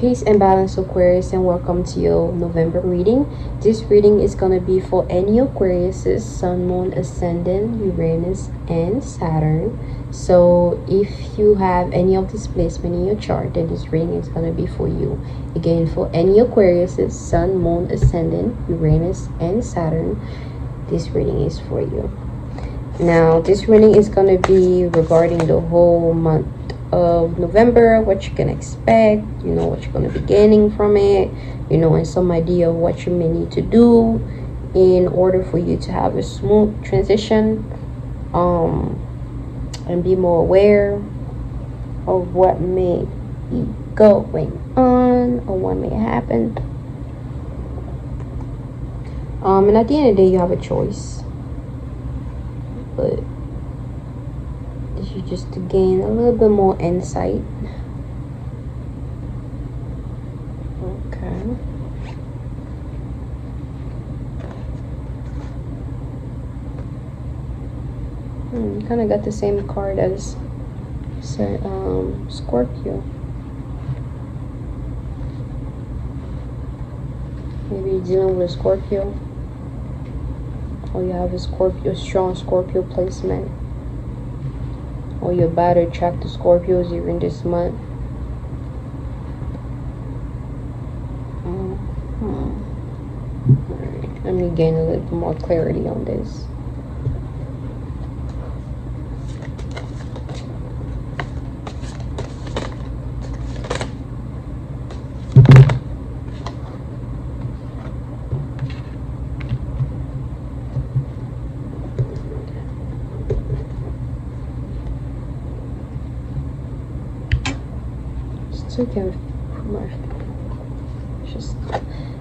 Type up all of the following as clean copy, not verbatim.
Peace and balance, Aquarius, and welcome to your November reading. This reading is going to be for any Aquariuses, Sun, Moon, Ascendant, Uranus, and Saturn. So if you have any of this placement in your chart, then this reading is going to be for you. Again, for any Aquariuses, Sun, Moon, Ascendant, Uranus, and Saturn, this reading is for you. Now, this reading is going to be regarding the whole month of November, what you can expect, you know, what you're going to be gaining from it, you know, and some idea of what you may need to do in order for you to have a smooth transition, and be more aware of what may be going on or what may happen. And at the end of the day, you have a choice, but this is just to gain a little bit more insight. Okay. Kind of got the same card as Scorpio. Maybe you're dealing with a Scorpio, or you have a strong Scorpio placement, or you're about to attract the Scorpios during this month. Alright, let me gain a little bit more clarity on this.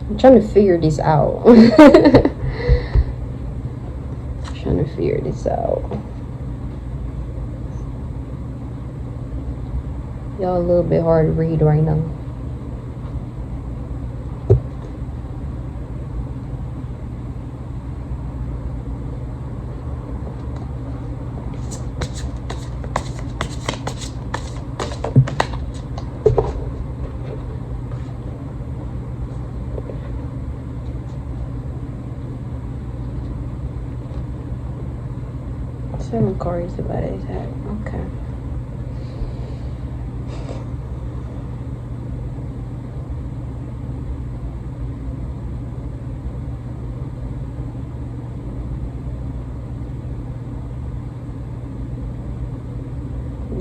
I'm trying to figure this out. Y'all a little bit hard to read right now. Seven cards about it. Okay.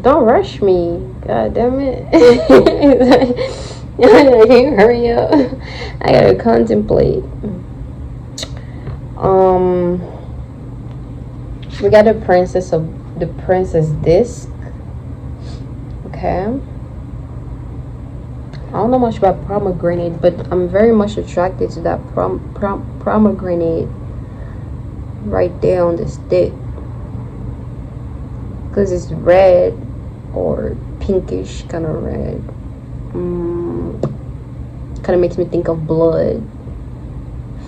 Don't rush me. God damn it. I can't hurry up. I gotta contemplate. We got the princess disc. Okay. I don't know much about pomegranate, but I'm very much attracted to that pomegranate right there on the stick, because it's red or pinkish kind of red. Kind of makes me think of blood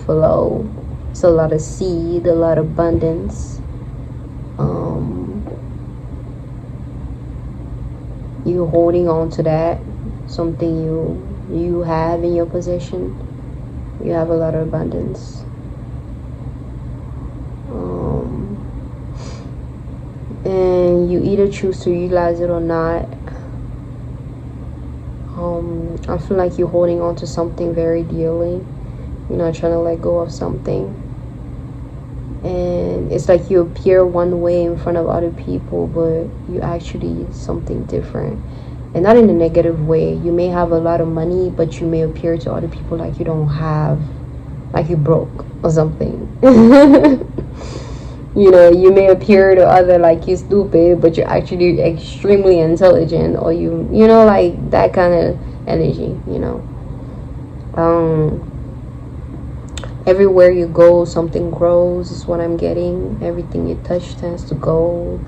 flow. It's a lot of seed, a lot of abundance. You holding on to that, something you have in your possession. You have a lot of abundance. And you either choose to utilize it or not. I feel like you're holding on to something very dearly. You're not trying to let go of something. And it's like you appear one way in front of other people, but you actually something different. And not in a negative way. You may have a lot of money, but you may appear to other people like you don't have, like you broke or something. You know, you may appear to other like you're stupid, but you're actually extremely intelligent, or you know, like that kind of energy, you know. Everywhere you go, something grows is what I'm getting. Everything you touch tends to gold.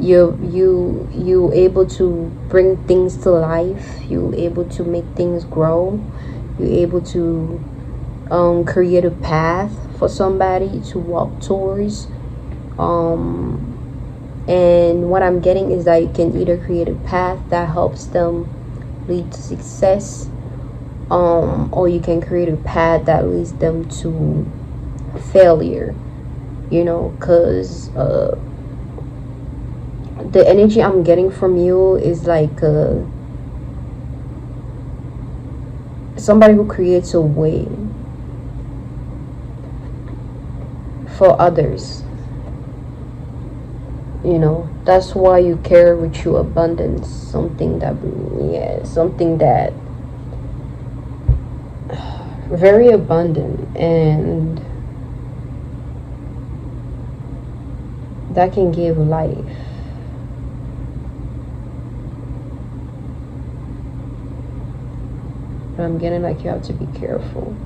You able to bring things to life. You able to make things grow. You're able to create a path for somebody to walk towards. And what I'm getting is that you can either create a path that helps them lead to success, or you can create a path that leads them to failure, you know, because the energy I'm getting from you is like somebody who creates a way for others. You know, that's why you carry with you abundance, something that, yeah, something that very abundant, and that can give life. But I'm getting like you have to be careful,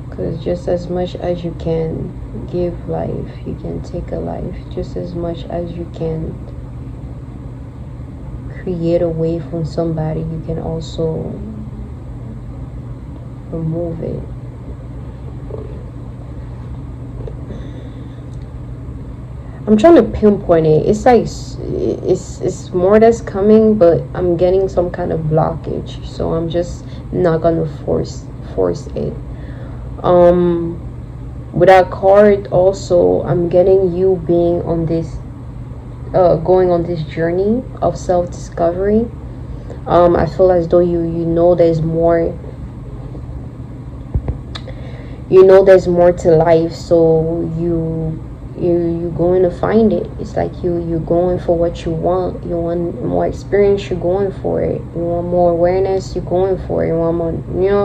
because just as much as you can give life, you can take a life. Just as much as you can create a way from somebody, you can also remove it. I'm trying to pinpoint it. It's like it's more that's coming, but I'm getting some kind of blockage, so I'm just not gonna force it. With that card also, I'm getting you being on this going on this journey of self-discovery. I feel as though you know there's more, there's more to life, so you're going to find it. It's like you're going for what you want. You want more experience, you're going for it. You want more awareness, you're going for it. You want more,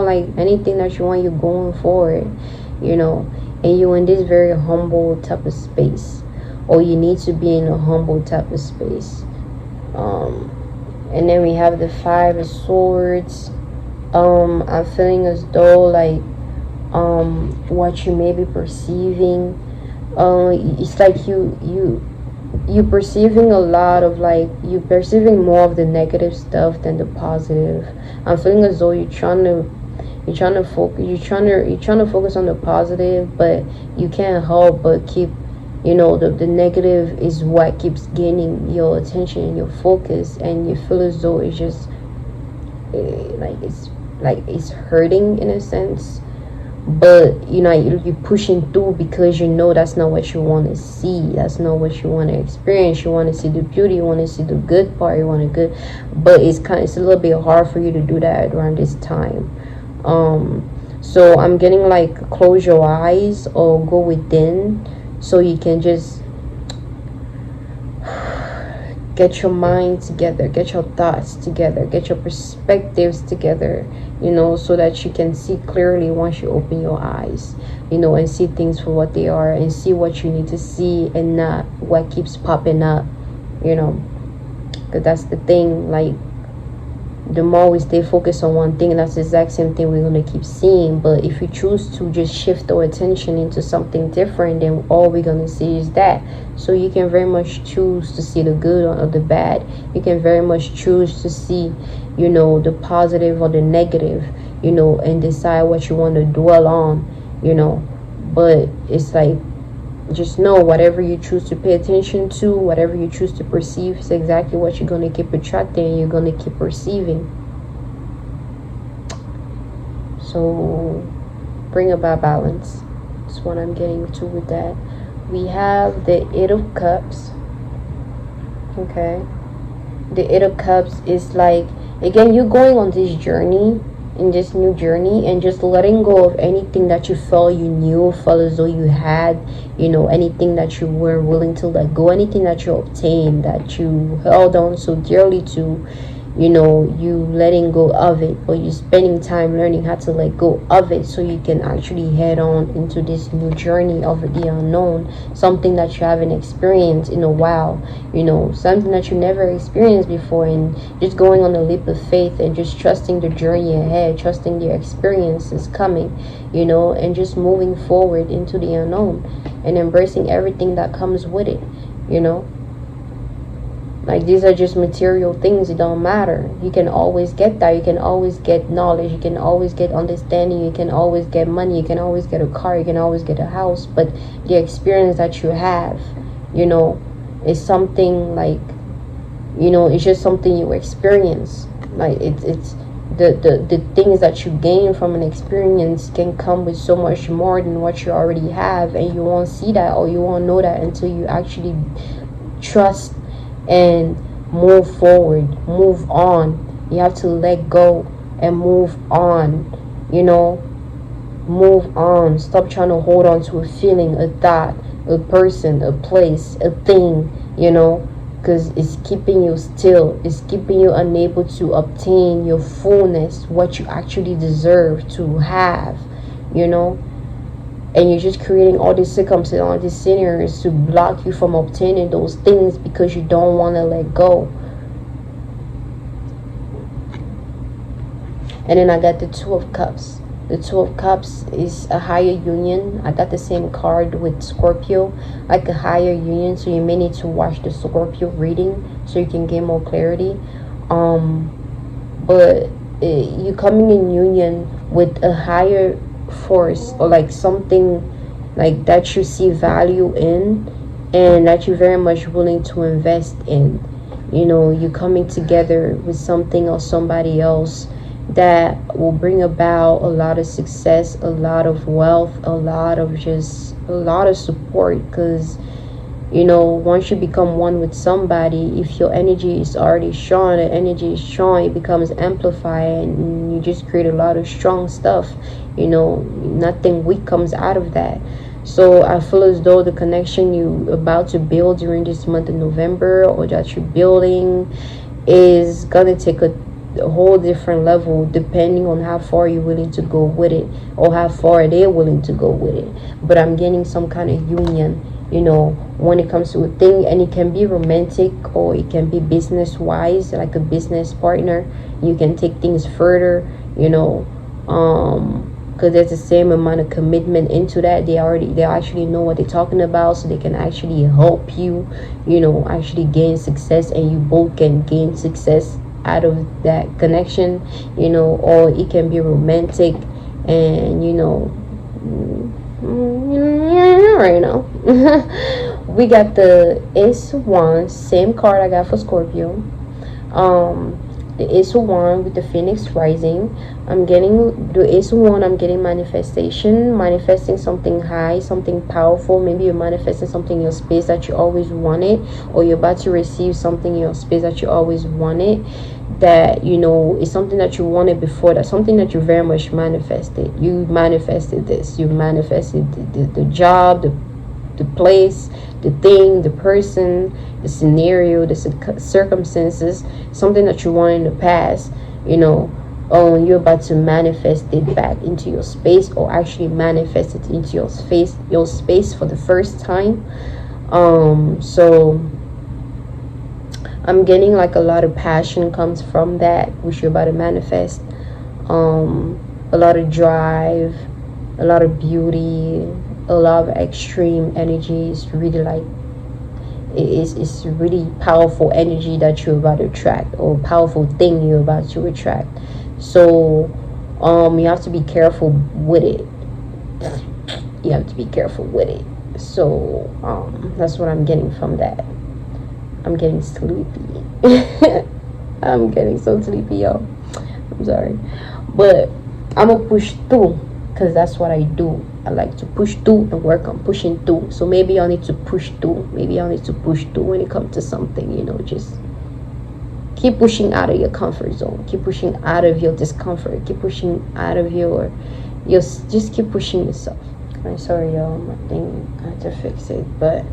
like anything that you want, you're going for it, and you're in this very humble type of space, or you need to be in a humble type of space. And then we have the 5 of Swords. I'm feeling as though like what you may be perceiving, it's like you perceiving a lot of, like, you perceiving more of the negative stuff than the positive. I'm feeling as though you're trying to focus on the positive, but you can't help but keep, the negative is what keeps gaining your attention and your focus, and you feel as though it's just it's hurting in a sense. But you're pushing through because that's not what you want to see. That's not what you want to experience. You want to see the beauty. You want to see the good part. You want a good, but it's a little bit hard for you to do that around this time. So I'm getting like, close your eyes or go within, so you can just get your mind together, get your thoughts together, get your perspectives together, so that you can see clearly once you open your eyes, and see things for what they are, and see what you need to see and not what keeps popping up, because that's the thing. Like, the more we stay focused on one thing, that's the exact same thing we're going to keep seeing. But if we choose to just shift our attention into something different, then all we're going to see is that. So you can very much choose to see the good or the bad. You can very much choose to see, the positive or the negative, and decide what you want to dwell on, But it's like, just know, whatever you choose to pay attention to, whatever you choose to perceive, is exactly what you're going to keep attracting, and you're going to keep perceiving. So bring about balance. That's what I'm getting to with that. We have the 8 of Cups. Okay, the 8 of Cups is like, again, you're going on this journey, in this new journey, and just letting go of anything that you felt as though you had, anything that you were willing to let go, anything that you obtained, that you held on so dearly to, you letting go of it, or you spending time learning how to let go of it, so you can actually head on into this new journey of the unknown, something that you haven't experienced in a while, something that you never experienced before, and just going on a leap of faith and just trusting the journey ahead, trusting the experiences coming, and just moving forward into the unknown and embracing everything that comes with it, Like, these are just material things. It don't matter. You can always get that. You can always get knowledge. You can always get understanding. You can always get money. You can always get a car. You can always get a house. But the experience that you have, is something like You know, it's just something you experience. Like it's the things that you gain from an experience can come with so much more than what you already have, and you won't see that, or you won't know that until you actually trust and move forward, move on. You have to let go and move on, you know. Move on. Stop trying to hold on to a feeling, a thought, a person, a place, a thing, you know, because it's keeping you still. It's keeping you unable to obtain your fullness, what you actually deserve to have, you know. And you're just creating all these circumstances, all these scenarios to block you from obtaining those things because you don't want to let go. And then I got the Two of Cups. The Two of Cups is a higher union. I got the same card with Scorpio, like a higher union. So you may need to watch the Scorpio reading so you can gain more clarity. But you coming in union with a higher force, or like something like that you see value in and that you're very much willing to invest in. You know, you're coming together with something or somebody else that will bring about a lot of success, a lot of wealth, a lot of support. Because, you know, once you become one with somebody, if your energy is already strong, the energy is strong, it becomes amplified, and you just create a lot of strong stuff. You know, nothing weak comes out of that. So I feel as though the connection you about to build during this month of November, or that you're building, is gonna take a whole different level depending on how far you're willing to go with it, or how far they're willing to go with it. But I'm getting some kind of union, you know, when it comes to a thing, and it can be romantic or it can be business wise, like a business partner. You can take things further, you know, because there's the same amount of commitment into that. They actually know what they're talking about, so they can actually help you, you know, actually gain success, and you both can gain success out of that connection, you know. Or it can be romantic, and you know, right now. We got the Ace of Wands, same card I got for Scorpio. The Ace of Wands with the Phoenix rising. I'm getting the Ace of Wands. I'm getting manifestation, manifesting something high, something powerful. Maybe you're manifesting something in your space that you always wanted, or you're about to receive something in your space that you always wanted, that, you know, is something that you wanted before, that's something that you very much manifested. You manifested this. You manifested the job, the place, the thing, the person, the scenario, the circumstances, something that you wanted in the past, you know. You're about to manifest it back into your space, or actually manifest it into your space for the first time. So I'm getting like a lot of passion comes from that, which you're about to manifest. A lot of drive, a lot of beauty, a lot of extreme energy. Is really like, it's really powerful energy that you're about to attract, or powerful thing you're about to attract. So you have to be careful with it. You have to be careful with it. So that's what I'm getting from that. I'm getting sleepy. I'm getting so sleepy, y'all. I'm sorry. But I'm gonna push through, because that's what I do. I like to push through and work on pushing through. So maybe I need to push through. Maybe I need to push through when it comes to something, you know. Just keep pushing out of your comfort zone. Keep pushing out of your discomfort. Keep pushing out of your just keep pushing yourself. I'm sorry, y'all. My thing, I have to fix it. But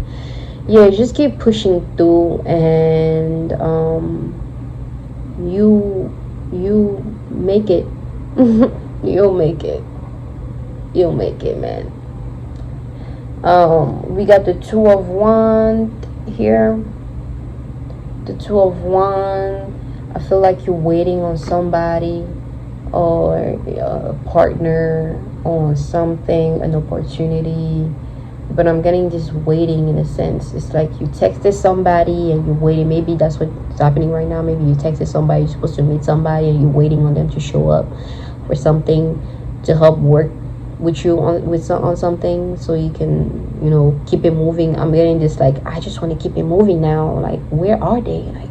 yeah, just keep pushing through, and you make it. You'll make it. You'll make it, man. We got the Two of Wands here. The Two of Wands. I feel like you're waiting on somebody, or a partner, on something, an opportunity. But I'm getting this waiting in a sense. It's like you texted somebody and you're waiting. Maybe that's what's happening right now. Maybe you texted somebody, you're supposed to meet somebody, and you're waiting on them to show up for something, to help work with you on something, so you can, you know, keep it moving. I'm getting this like, I just want to keep it moving now. Like, where are they? Like,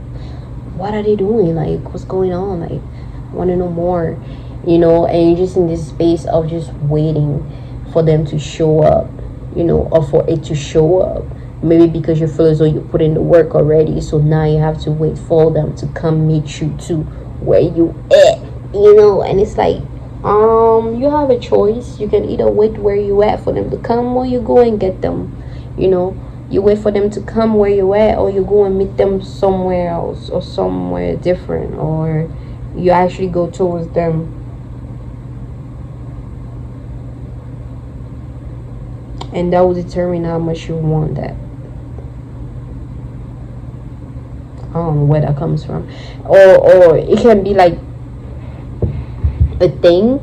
what are they doing? Like, what's going on? Like, I want to know more, you know. And you're just in this space of just waiting for them to show up, you know, or for it to show up. Maybe because you feel as though you put in the work already, so now you have to wait for them to come meet you to where you at, you know. And it's like, you have a choice. You can either wait where you at for them to come, or you go and get them, you know. You wait for them to come where you at, or you go and meet them somewhere else or somewhere different, or you actually go towards them. And that will determine how much you want that. I don't know where that comes from. Or it can be like a thing,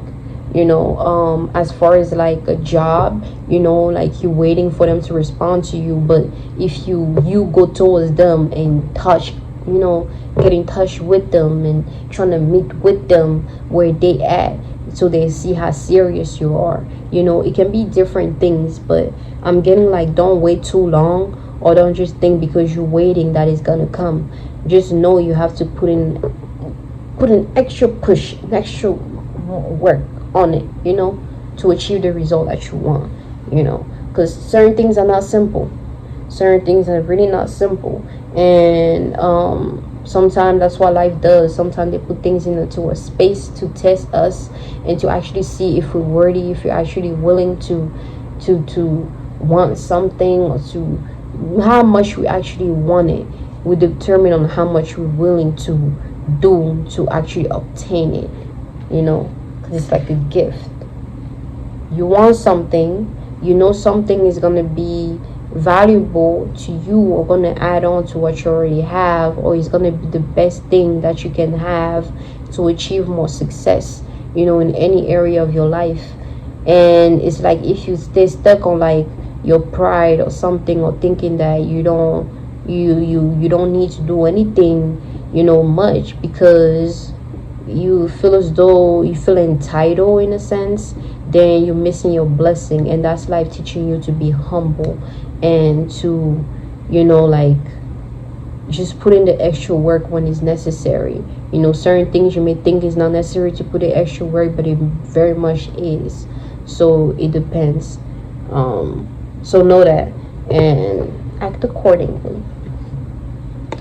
you know, as far as like a job, you know, like you're waiting for them to respond to you. But if you go towards them and touch, you know, get in touch with them and trying to meet with them where they at, so they see how serious you are, you know. It can be different things, but I'm getting like, don't wait too long, or don't just think because you're waiting that it's gonna come. Just know you have to put an extra push, an extra work on it, you know, to achieve the result that you want, you know. Because certain things are not simple. Certain things are really not simple. And sometimes that's what life does. Sometimes they put things into a space to test us and to actually see if we're worthy, if you're actually willing to want something, or to how much we actually want it. We determine on how much we're willing to do to actually obtain it, you know. Because it's like a gift. You want something, you know something is going to be valuable to you, or going to add on to what you already have, or is going to be the best thing that you can have to achieve more success, you know, in any area of your life. And it's like, if you stay stuck on like your pride or something, or thinking that you don't need to do anything, you know, much, because you feel as though you feel entitled in a sense, then you're missing your blessing. And that's life teaching you to be humble and to, you know, like, just put in the extra work when it's necessary. You know, certain things you may think is not necessary to put in extra work, but it very much is. So it depends. So know that and act accordingly.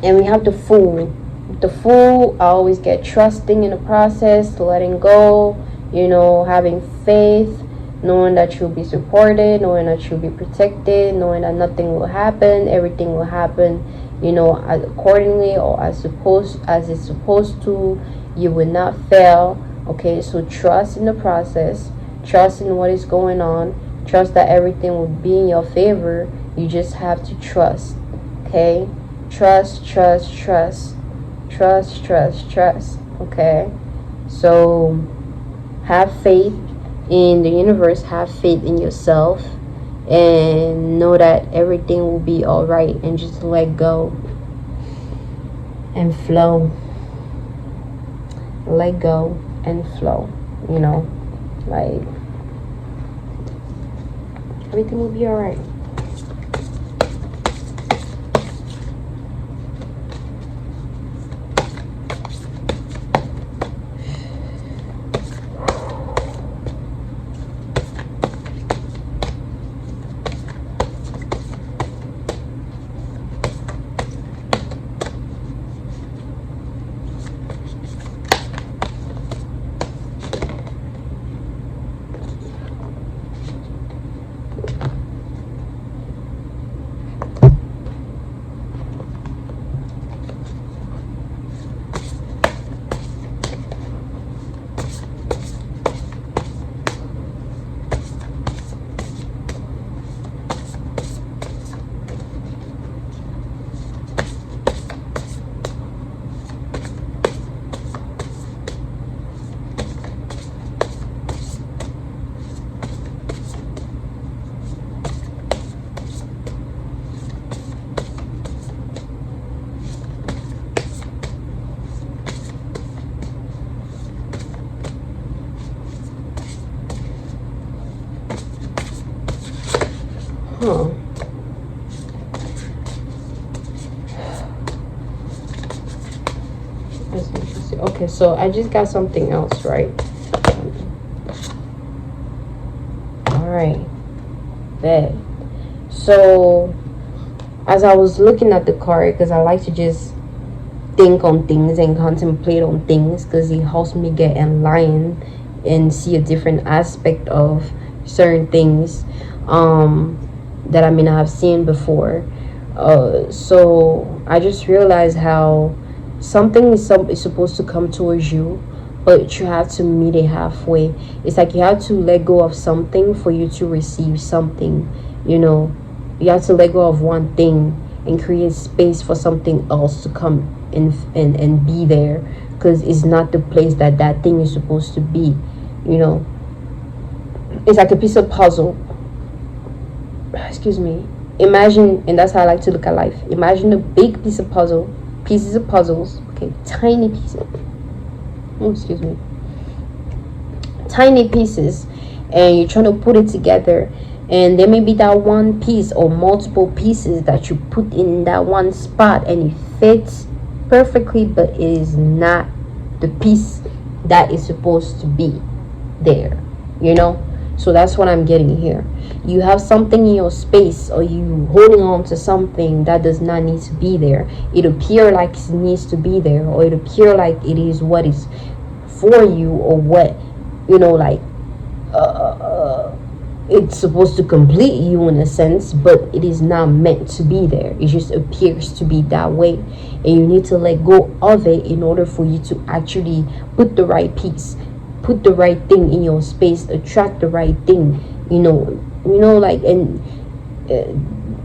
And we have the Fool. The Fool, I always get trusting in the process, letting go, you know, having faith, knowing that you'll be supported, knowing that you'll be protected, knowing that nothing will happen, everything will happen, you know, as accordingly, or as it's supposed to. You will not fail. Okay, so trust in the process, trust in what is going on, trust that everything will be in your favor. You just have to trust. Okay, trust. Okay, so have faith in the universe, have faith in yourself, and know that everything will be all right. And just let go and flow. Let go and flow, you know, like everything will be all right. So I just got something else, right? All right, bet. So as I was looking at the card, because I like to just think on things and contemplate on things, because it helps me get in line and see a different aspect of certain things that I may not have seen before. So I just realized how something is supposed to come towards you, but you have to meet it halfway. It's like you have to let go of something for you to receive something. You know, you have to let go of one thing and create space for something else to come and be there, because it's not the place that that thing is supposed to be. You know, it's like a piece of puzzle. Excuse me. Imagine, and that's how I like to look at life. Imagine a big piece of puzzle, pieces of puzzles. Okay, tiny pieces. Oh, excuse me. Tiny pieces, and you're trying to put it together. And there may be that one piece or multiple pieces that you put in that one spot, and it fits perfectly, but it is not the piece that is supposed to be there, you know. So that's what I'm getting here. You have something in your space, or you holding on to something that does not need to be there. It appear like it needs to be there, or it appear like it is what is for you, or what, you know, like it's supposed to complete you in a sense, but it is not meant to be there. It just appears to be that way, and you need to let go of it in order for you to actually put the right piece, put the right thing in your space, attract the right thing, you know, like, and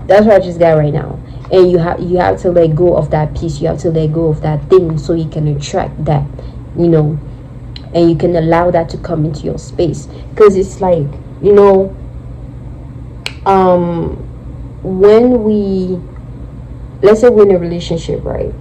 that's what I just got right now. And you have to let go of that piece, you have to let go of that thing, so you can attract that, you know, and you can allow that to come into your space. Because it's like, you know, when we, let's say we're in a relationship, right,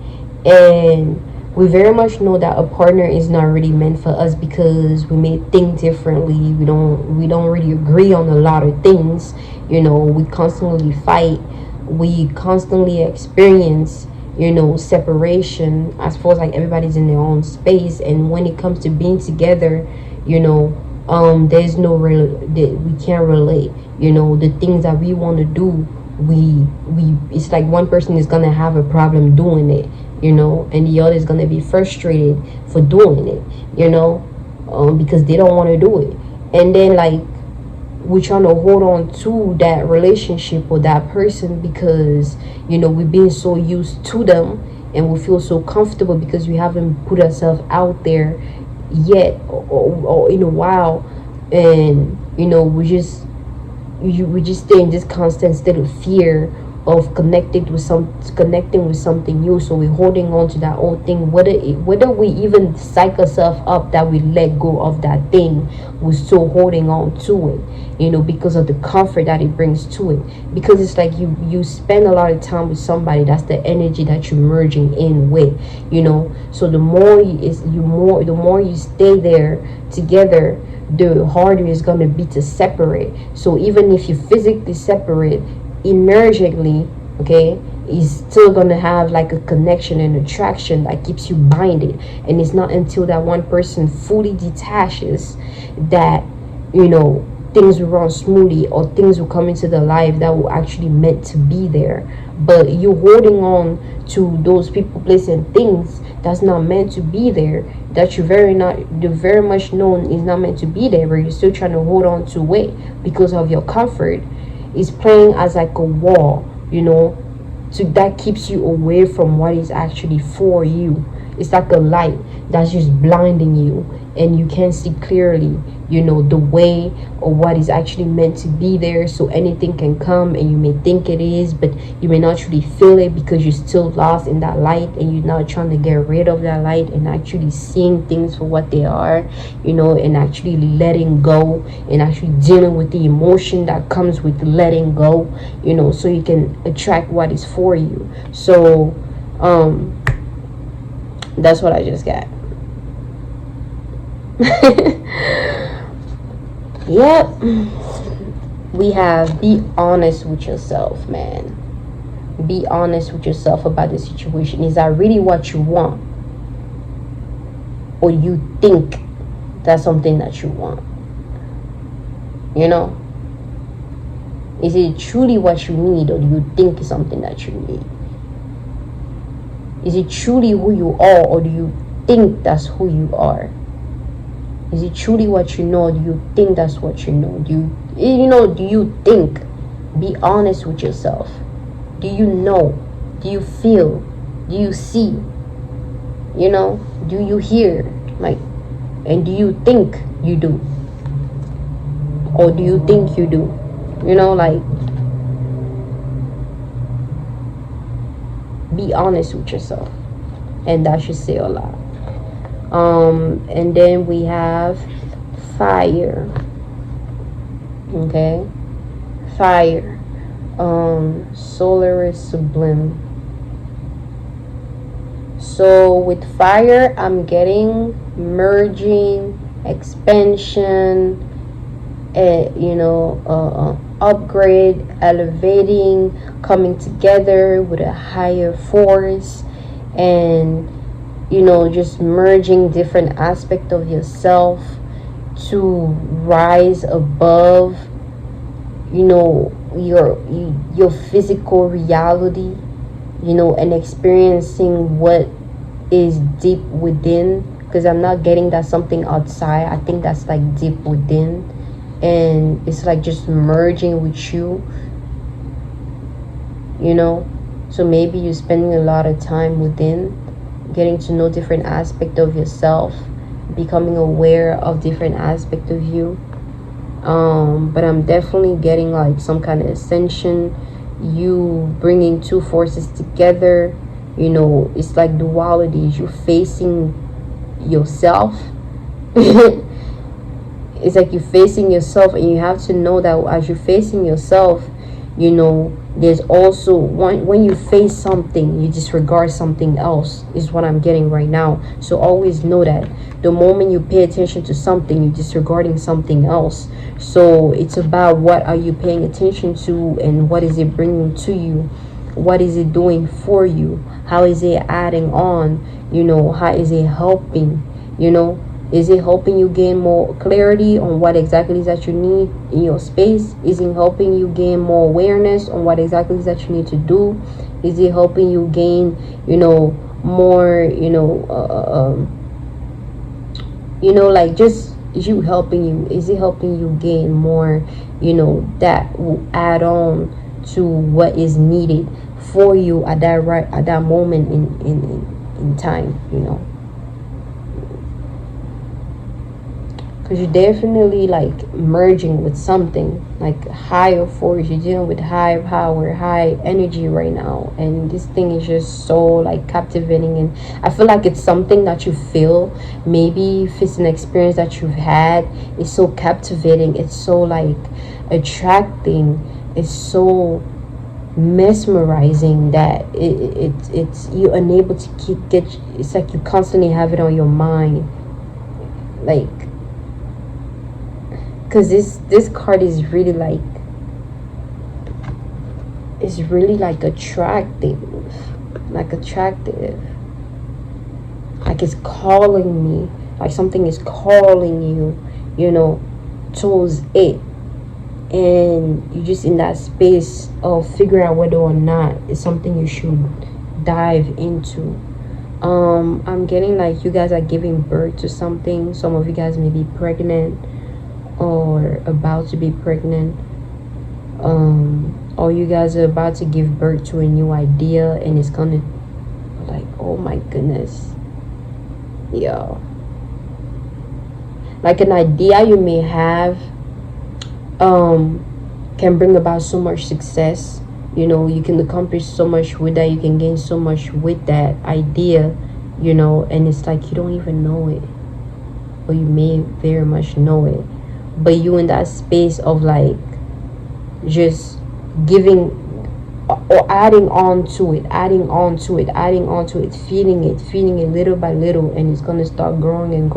and we very much know that a partner is not really meant for us because we may think differently, we don't really agree on a lot of things, you know, we constantly fight, we constantly experience, you know, separation, as far as like everybody's in their own space. And when it comes to being together, you know, there's no real, we can't relate, you know, the things that we want to do, we it's like one person is gonna have a problem doing it, you know, and the other is gonna be frustrated for doing it, you know, because they don't want to do it. And then like we're trying to hold on to that relationship or that person because, you know, we've been so used to them, and we feel so comfortable because we haven't put ourselves out there yet, or in a while. And you know, we just stay in this constant state of fear of connecting with something new. So we're holding on to that old thing, whether we even psych ourselves up that we let go of that thing, we're still holding on to it, you know, because of the comfort that it brings to it. Because it's like you spend a lot of time with somebody, that's the energy that you're merging in with, you know. So the more you stay there together, the harder it's going to be to separate. So even if you physically separate, emergently, okay, is still gonna have like a connection and attraction that keeps you binded. And it's not until that one person fully detaches that, you know, things will run smoothly, or things will come into the life that will actually meant to be there. But you holding on to those people, places, and things that's not meant to be there, that you very much known is not meant to be there, but you're still trying to hold on to it because of your comfort, is playing as like a wall, you know, so that keeps you away from what is actually for you. It's like a light that's just blinding you, and you can't see clearly, you know, the way or what is actually meant to be there. So anything can come, and you may think it is, but you may not truly feel it because you're still lost in that light, and you're not trying to get rid of that light and actually seeing things for what they are, you know, and actually letting go, and actually dealing with the emotion that comes with letting go, you know, so you can attract what is for you. So that's what I just got. Yep. We have, be honest with yourself, man. Be honest with yourself about the situation. Is that really what you want? or you think that's something that you want? You know, is it truly what you need, or do you think it's something that you need? Is it truly who you are, or do you think that's who you are? Is it truly what you know, or do you think that's what you know? Do you think? Be honest with yourself. Do you know? Do you feel? Do you see? You know, do you hear? Like, and do you think you do? Or do you think you do? You know, like, be honest with yourself. And that should say a lot. And then we have fire. Okay, fire. Solar is sublime. So with fire, I'm getting merging, expansion, upgrade, elevating, coming together with a higher force, and just merging different aspects of yourself to rise above your physical reality, and experiencing what is deep within, because I'm not getting that something outside. I think that's like deep within, and it's like just merging with you, so maybe you're spending a lot of time within, getting to know different aspects of yourself, becoming aware of different aspects of you. But I'm definitely getting like some kind of ascension, you bringing two forces together. It's like dualities. You're facing yourself. It's like you're facing yourself, and you have to know that as you're facing yourself, there's also when you face something, you disregard something else, is what I'm getting right now. So always know that the moment you pay attention to something, you're disregarding something else. So it's about what are you paying attention to, and what is it bringing to you, what is it doing for you, how is it adding on, how is it helping, is it helping you gain more clarity on what exactly is that you need in your space? Is it helping you gain more awareness on what exactly is that you need to do? Is it helping you gain, more, like just you helping you? Is it helping you gain more, that will add on to what is needed for you at that moment in time, because you're definitely like merging with something like higher force. You're dealing with high power, high energy right now, and this thing is just so like captivating. And I feel like it's something that you feel, maybe if it's an experience that you've had, it's so captivating, it's so like attracting, it's so mesmerizing that it's you're unable to it's like you constantly have it on your mind, like, because this card is really like, it's really like attractive, like it's calling me, like something is calling you, towards it, and you're just in that space of figuring out whether or not it's something you should dive into. I'm getting like you guys are giving birth to something. Some of you guys may be pregnant or about to be pregnant, or you guys are about to give birth to a new idea, and it's gonna, like, oh my goodness, yeah, like an idea you may have can bring about so much success. You can accomplish so much with that, you can gain so much with that idea, and it's like you don't even know it, or you may very much know it, but you in that space of like just giving or adding on to it, feeding it little by little, and it's gonna start growing and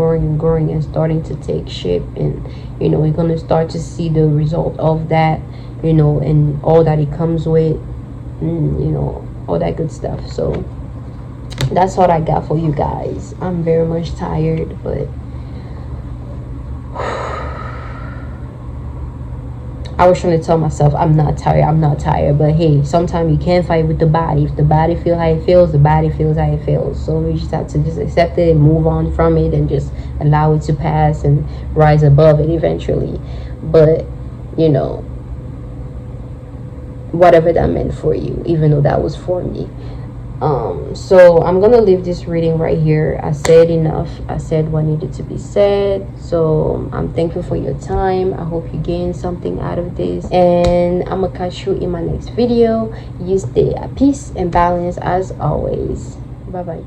starting to take shape, and you're gonna start to see the result of that, and all that it comes with, all that good stuff. So that's all I got for you guys. I'm very much tired, but I was trying to tell myself I'm not tired, but hey, sometimes you can't fight with the body. If the body feels how it feels, the body feels how it feels. So we just have to just accept it and move on from it and just allow it to pass and rise above it eventually. But you know, whatever that meant for you, even though that was for me. So I'm gonna leave this reading right here. I said enough. I said what needed to be said. So I'm thankful for your time. I hope you gained something out of this, and I'm gonna catch you in my next video. You stay at peace and balance as always. Bye bye.